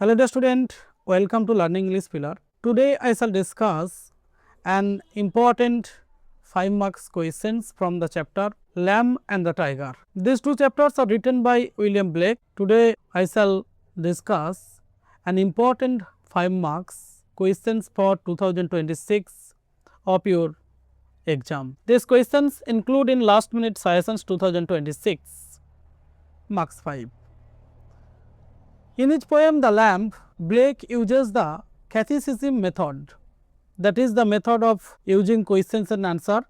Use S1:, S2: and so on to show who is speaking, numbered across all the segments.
S1: Hello dear student, welcome to Learning English Pillar. Today I shall discuss an important 5 marks questions from the chapter Lamb and the Tiger. These two chapters are written by William Blake. Today I shall discuss an important 5 marks questions for 2026 of your exam. These questions include in last minute suggestions 2026 marks 5. In his poem The Lamb, Blake uses the Catholicism method, that is the method of using questions and answer.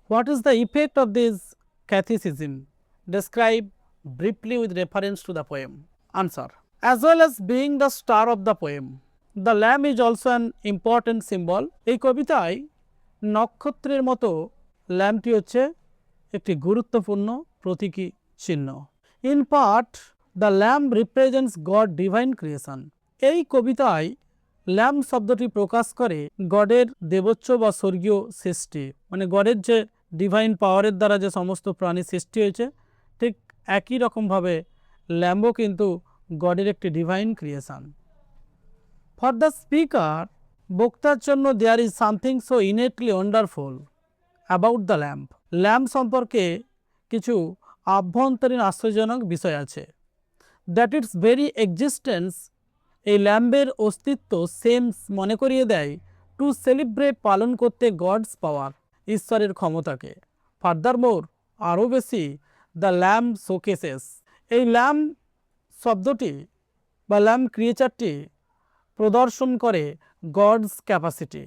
S1: What is the effect of this Catholicism? Describe briefly with reference to the poem. Answer. As well as being the star of the poem, the lamb is also an important symbol. এই কবিতায় নক্ষত্রের মতো ল্যাম্পটি হচ্ছে একটি গুরুত্বপূর্ণ প্রতীকী চিহ্ন। In part the lamb represents god divine creation. এই কবিতায় ল্যাম্ব শব্দটি প্রকাশ করে গডের দেবোচ্চ বা স্বর্গীয় সৃষ্টি, মানে গডের যে ডিভাইন পাওয়ারের দ্বারা যে সমস্ত প্রাণী সৃষ্টি হয়েছে, ঠিক একই রকমভাবে ল্যাম্বও কিন্তু গডের একটি divine creation. For the speaker, বক্তার জন্য there is something so innately wonderful about the lamb. Lamb সম্পর্কে কিছু আভ্যন্তরীণ আশ্চর্যজনক বিষয় আছে। দ্যাট ইটস ভেরি এক্সিস্টেন্স, এই ল্যাম্বের অস্তিত্ব সেমস মনে করিয়ে দেয় টু সেলিব্রেট, পালন করতে গডস পাওয়ার, ঈশ্বরের ক্ষমতাকে। ফার্দারমোর, আরও বেশি, দ্য ল্যাম্ব শোকেসেস, এই ল্যাম্ব শব্দটি বা ল্যাম্ব ক্রিয়েচারটি প্রদর্শন করে গডস ক্যাপাসিটি,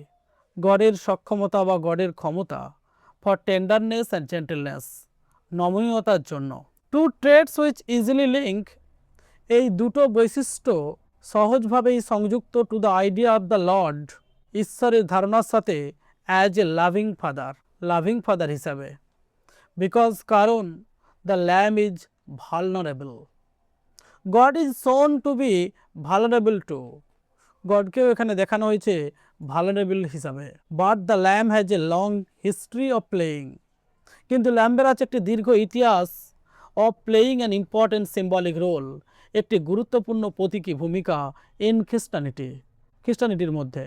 S1: গডের সক্ষমতা বা গডের ক্ষমতা, ফর টেন্ডারনেস অ্যান্ড জেন্টেলনেস, নমনীয়তার জন্য। Two traits which easily link, এই দুটো বৈশিষ্ট্য সহজভাবেই সংযুক্ত to the idea of the Lord, ঈশ্বরের ধারণার সাথে, অ্যাজ এ লাভিং ফাদার হিসাবে। বিকজ, কারণ, the lamb is vulnerable, God is shown to be vulnerable too, গডকেও এখানে দেখানো হয়েছে ভালনারেবল হিসাবে। But the lamb has a long history of playing, কিন্তু ল্যাম্বের আছে একটি দীর্ঘ ইতিহাস of playing an important symbolic role, একটি গুরুত্বপূর্ণ প্রতীকী ভূমিকা ইন খ্রিস্টানিটির মধ্যে।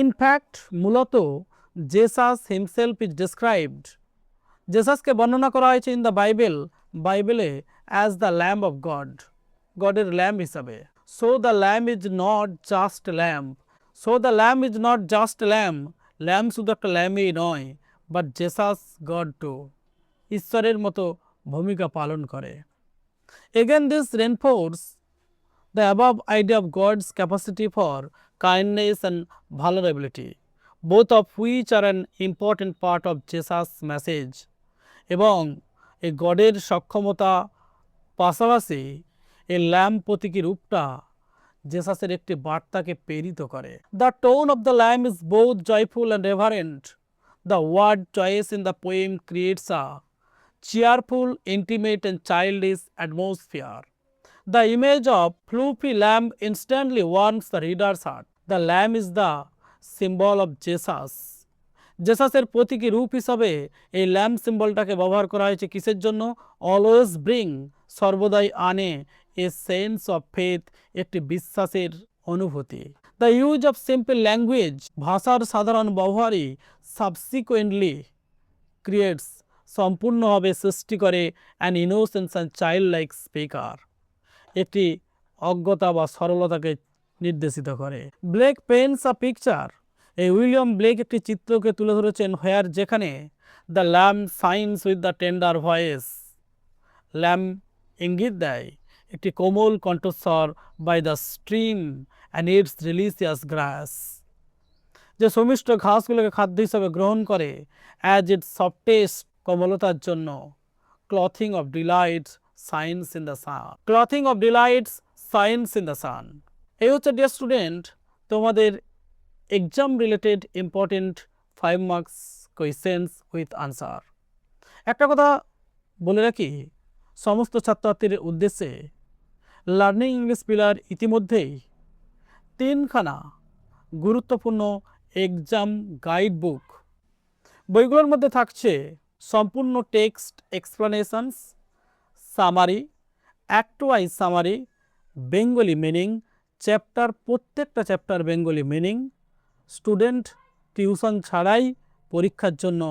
S1: ইনফ্যাক্ট, মূলত জেসাস হিমসেলফ ইজ ডিসক্রাইবড, জেসাসকে বর্ণনা করা হয়েছে ইন দ্য বাইবেলে as the lamb of God, গডের ল্যাম্ব হিসাবে। So the lamb is not just lamb, lamb শুধু একটা ল্যাম্বই নয়, বাট জেসাস গড টু, ঈশ্বরের মতো ভূমিকা পালন করে। Again, this reinforces the above idea of God's capacity for kindness and vulnerability, both of which are an important part of Jesus' message. এবং এই গডের সক্ষমতা পাশাপাশি এই ল্যাম্ব প্রতীকী রূপটা জেসাসের একটি বার্তাকে প্রেরিত করে। The tone of the lamb is both joyful and reverent. The word choice in the poem creates a cheerful, intimate and childish atmosphere. The image of fluffy lamb instantly warms the reader's heart. The lamb is the symbol of Jesus. জেসাসের প্রতীকী রূপ হিসাবে এই lamb সিম্বলটাকে ব্যবহার করা হয়েছে কিসের জন্য? Always bring, সর্বদাই আনে, এ সেন্স অফ ফেথ, একটি বিশ্বাসের অনুভূতি। The use of simple language, ভাষার সাধারণ ব্যবহারই সাবসিকুয়েন্টলি ক্রিয়েটস, সম্পূর্ণভাবে সৃষ্টি করে an innocence and child like speaker, একটি অজ্ঞতা বা সরলতাকে নির্দেশিত করে। ব্লেক পেন্টস আ পিকচার, এই উইলিয়াম ব্লেক একটি চিত্রকে তুলে ধরেছেন, হোয়ার, যেখানে the lamb signs with the tender voice, ল্যাম্ব ইঙ্গিত দেয় একটি কোমল কণ্ঠস্বর, by the stream and its religious grass, যে সমিষ্ট ঘাসগুলোকে খাদ্য হিসাবে গ্রহণ করে, অ্যাজ ইটস সফটেস্ট, কোমলতার জন্য, clothing of delights science in the sun. এই হচ্ছে ডিয়ার স্টুডেন্ট তোমাদের exam related important 5 marks questions with answer. একটা কথা বলে রাখি সমস্ত ছাত্রছাত্রীর উদ্দেশ্যে, লার্নিং ইংলিশ পিলার ইতিমধ্যেই 3খানা গুরুত্বপূর্ণ এক্সাম গাইড বুক, বইগুলোর মধ্যে থাকছে সম্পূর্ণ text explanations, summary, act wise summary, Bengali meaning, chapter প্রত্যেকটা chapter Bengali meaning student tuition ছাড়াই পরীক্ষার জন্য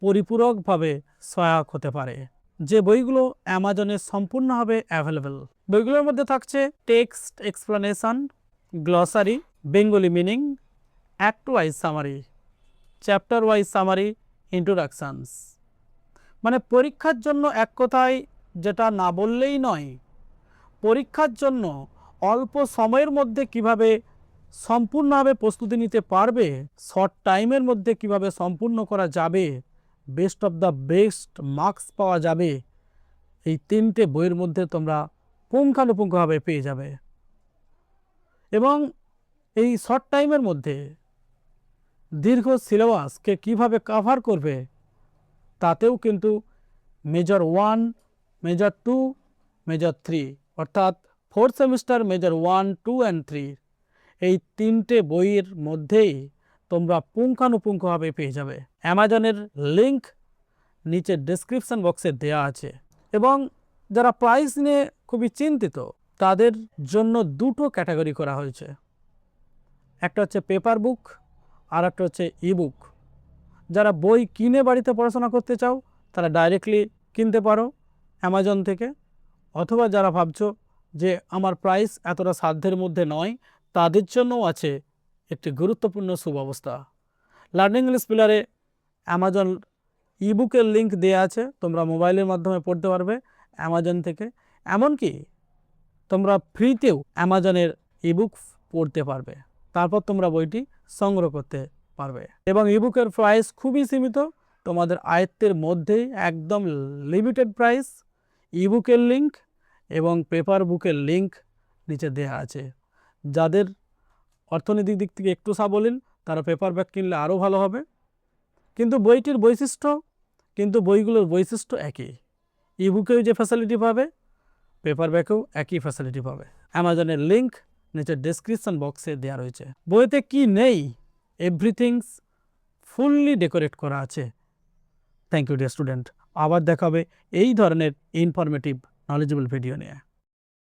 S1: পরিপূরকভাবে সহায়ক হতে পারে। যে বইগুলো অ্যামাজনে সম্পূর্ণভাবে অ্যাভেলেবেল, বইগুলোর মধ্যে থাকছে text explanation, glossary, Bengali meaning, act wise summary, chapter wise summary, introductions. মানে পরীক্ষার জন্য এক কথায় যেটা না বললেই নয়, পরীক্ষার জন্য অল্প সময়ের মধ্যে কিভাবে সম্পূর্ণভাবে প্রস্তুতি নিতে পারবে, শর্ট টাইমের মধ্যে কিভাবে সম্পূর্ণ করা যাবে, best of the best marks পাওয়া যাবে, এই তিনটে বইয়ের মধ্যে তোমরা পুঙ্খানুপুঙ্খভাবে পেয়ে যাবে। এবং এই শর্ট টাইমের মধ্যে দীর্ঘ সিলেবাসকে কিভাবে কভার করবে তাতেও কিন্তু মেজর 1, মেজর 2, মেজর 3 অর্থাৎ 4th সেমিস্টার মেজর 1, 2 and 3 এই তিনটে বইয়ের মধ্যেই তোমরা পুঙ্খানুপুঙ্খভাবে পেয়ে যাবে। অ্যামাজনের লিঙ্ক নিচে ডেসক্রিপশন বক্সে দেওয়া আছে। এবং যারা প্রাইস নিয়ে খুবই চিন্তিত তাদের জন্য দুটো ক্যাটাগরি করা হয়েছে, একটা হচ্ছে পেপার বুক আর একটা হচ্ছে ইবুক। যারা বই কিনে বাড়িতে পড়াশোনা করতে চাও তারা ডাইরেক্টলি কিনতে পারো অ্যামাজন থেকে, অথবা যারা ভাবছো যে আমার প্রাইস এতটা সাধ্যের মধ্যে নয় তাদের জন্যও আছে একটি গুরুত্বপূর্ণ সুব্যবস্থা। লার্নিং ইংলিশ পিলারে অ্যামাজন ইবুকের লিঙ্ক দেওয়া আছে, তোমরা মোবাইলের মাধ্যমে পড়তে পারবে অ্যামাজন থেকে। এমনকি তোমরা ফ্রিতেও অ্যামাজনের ইবুক পড়তে পারবে, তারপর তোমরা বইটি সংগ্রহ করতে পারবে। এবং ইবুকের প্রাইস খুবই সীমিত, তোমাদের আয়ত্তের মধ্যেই একদম লিমিটেড প্রাইস। ইবুকের লিঙ্ক এবং পেপার বুকের লিঙ্ক নিচে দেওয়া আছে। যাদের অর্থনৈতিক দিক থেকে একটু সাবলীল তারা পেপার ব্যাক কিনলে আরও ভালো হবে। কিন্তু বইটির বৈশিষ্ট্য, কিন্তু বইগুলোর বৈশিষ্ট্য একই। ইবুকেও যে ফ্যাসিলিটি পাবে পেপার ব্যাকেও একই ফ্যাসিলিটি পাবে। অ্যামাজনের লিঙ্ক নিচে ডেসক্রিপশন বক্সে দেওয়া রয়েছে। বইতে কি নেই, এভরিথিংস ফুললি ডেকোরেট করা আছে। Thank you dear student. আবার দেখাবে এই ধরনের ইনফরমেটিভ নলেজেবল ভিডিও নিয়ে।